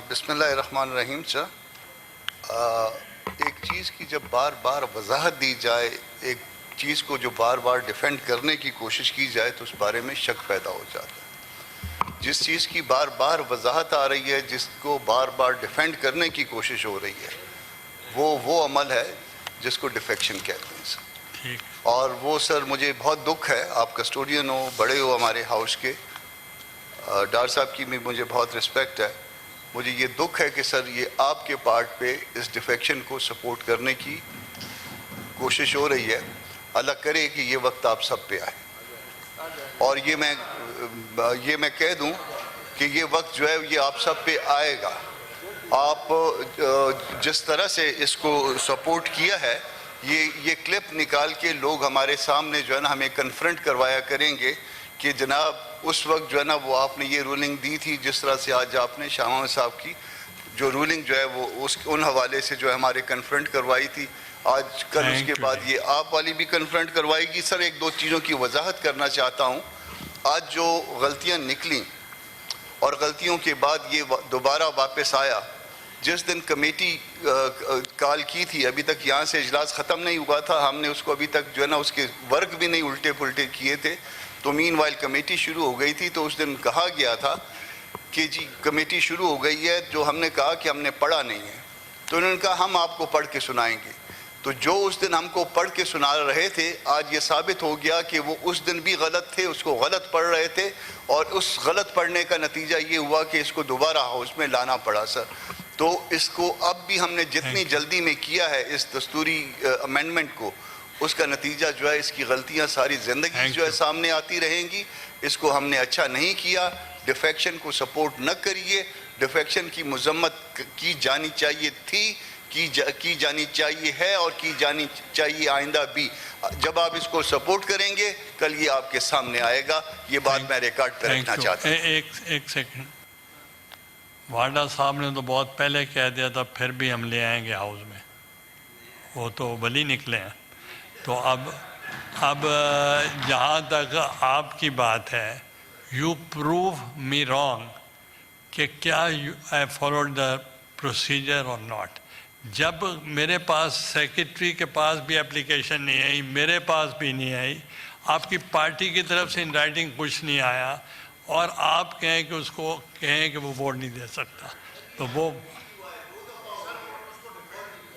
بسم اللہ الرحمن الرحیم سر. ایک چیز کی جب بار بار وضاحت دی جائے، ایک چیز کو جو بار بار ڈیفینڈ کرنے کی کوشش کی جائے تو اس بارے میں شک پیدا ہو جاتا ہے. جس چیز کی بار بار وضاحت آ رہی ہے، جس کو بار بار ڈیفینڈ کرنے کی کوشش ہو رہی ہے، وہ عمل ہے جس کو ڈیفیکشن کہتے ہیں سر. اور وہ سر مجھے بہت دکھ ہے، آپ کسٹوڈین ہو، بڑے ہو ہمارے ہاؤس کے، ڈار صاحب کی بھی مجھے بہت رسپیکٹ ہے. مجھے یہ دکھ ہے کہ سر یہ آپ کے پارٹ پہ اس ڈیفیکشن کو سپورٹ کرنے کی کوشش ہو رہی ہے. اللہ کرے کہ یہ وقت آپ سب پہ آئے. اور یہ میں کہہ دوں کہ یہ وقت جو ہے یہ آپ سب پہ آئے گا. آپ جس طرح سے اس کو سپورٹ کیا ہے، یہ کلپ نکال کے لوگ ہمارے سامنے جو ہے نا ہمیں کنفرنٹ کروایا کریں گے کہ جناب اس وقت جو ہے نا وہ آپ نے یہ رولنگ دی تھی، جس طرح سے آج آپ نے شاہ محمد صاحب کی جو رولنگ جو ہے وہ ان حوالے سے جو ہے ہمارے کنفرنٹ کروائی تھی، آج کل اس کے بعد یہ آپ والی بھی کنفرنٹ کروائے گی. سر ایک دو چیزوں کی وضاحت کرنا چاہتا ہوں. آج جو غلطیاں نکلیں اور غلطیوں کے بعد یہ دوبارہ واپس آیا، جس دن کمیٹی کال کی تھی، ابھی تک یہاں سے اجلاس ختم نہیں ہوا تھا، ہم نے اس کو ابھی تک جو ہے نا اس کے ورک بھی نہیں الٹے پلٹے کیے تھے، تو مین وائل کمیٹی شروع ہو گئی تھی. تو اس دن کہا گیا تھا کہ جی کمیٹی شروع ہو گئی ہے. جو ہم نے کہا کہ ہم نے پڑھا نہیں ہے، تو انہوں نے کہا ہم آپ کو پڑھ کے سنائیں گے. تو جو اس دن ہم کو پڑھ کے سنا رہے تھے، آج یہ ثابت ہو گیا کہ وہ اس دن بھی غلط تھے، اس کو غلط پڑھ رہے تھے، اور اس غلط پڑھنے کا نتیجہ یہ ہوا کہ اس کو دوبارہ ہاؤس میں لانا پڑا سر. تو اس کو اب بھی ہم نے جتنی جلدی میں کیا ہے اس دستوری امینڈمنٹ کو، اس کا نتیجہ جو ہے اس کی غلطیاں ساری زندگی جو ہے سامنے آتی رہیں گی. اس کو ہم نے اچھا نہیں کیا. ڈیفیکشن کو سپورٹ نہ کریے. ڈیفیکشن کی مذمت کی جانی چاہیے تھی، کی جانی چاہیے ہے، اور کی جانی چاہیے آئندہ بھی. جب آپ اس کو سپورٹ کریں گے، کل یہ آپ کے سامنے آئے گا. یہ بات میں ریکارڈ پہ رکھنا چاہتا ہوں. ایک سیکنڈ. وانڈا صاحب نے تو بہت پہلے کہہ دیا تھا پھر بھی ہم لے آئیں گے ہاؤس میں، وہ تو بلی نکلے ہیں. تو اب جہاں تک آپ کی بات ہے، یو پروو می رانگ کہ کیا آئی فالوڈ دا پروسیجر اور ناٹ. جب میرے پاس سیکرٹری کے پاس بھی اپلیکیشن نہیں آئی، میرے پاس بھی نہیں آئی، آپ کی پارٹی کی طرف سے ان رائٹنگ کچھ نہیں آیا، اور آپ کہیں کہ اس کو کہیں کہ وہ ووٹ نہیں دے سکتا، تو وہ